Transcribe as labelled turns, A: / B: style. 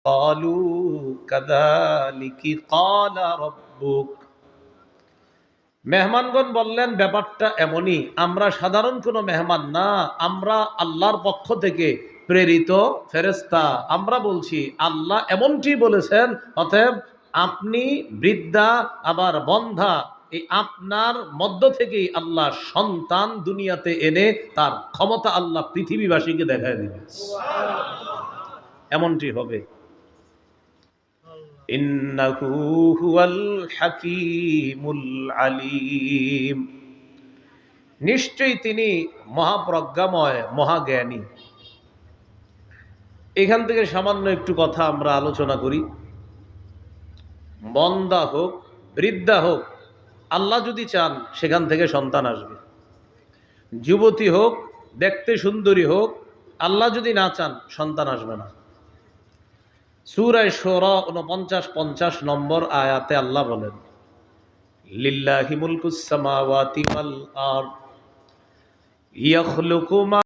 A: ক্বালু কাযালিকি ক্বালা রাব্বুক। মেহমানগণ বললেন, ব্যাপারটা এমনই, আমরা সাধারণ কোনো মেহমান না, আমরা আল্লাহর পক্ষ থেকে প্রেরিত ফেরেশতা। আমরা বলছি আল্লাহ এমনটি বলেছেন, অতএব আপনি বৃদ্ধা আবার বন্ধা, এই আপনার মধ্য থেকেই আল্লাহ সন্তান দুনিয়াতে এনে তার ক্ষমতা আল্লাহ পৃথিবীবাসীকে দেখায় দিবে। এমনটি হবে। ইন্নাহু হুয়াল হাকীমুল আলীম। নিশ্চয়ই তিনি মহাপ্রজ্ঞাময়, মহাজ্ঞানী। এখান থেকে সামান্য একটু কথা আমরা আলোচনা করি। বন্দা হোক, বৃদ্ধা হোক, আল্লাহ যদি চান সেখান থেকে সন্তান আসবে। যুবতী হোক, দেখতে সুন্দরী হোক, আল্লাহ যদি না চান সন্তান আসবে না। সূরা শুরা 49-50 নম্বর আয়াতে আল্লাহ বলেন, লিল্লাহি মুলকুস সামাওয়াতি ওয়াল আরদ ইয়াখলুকু মা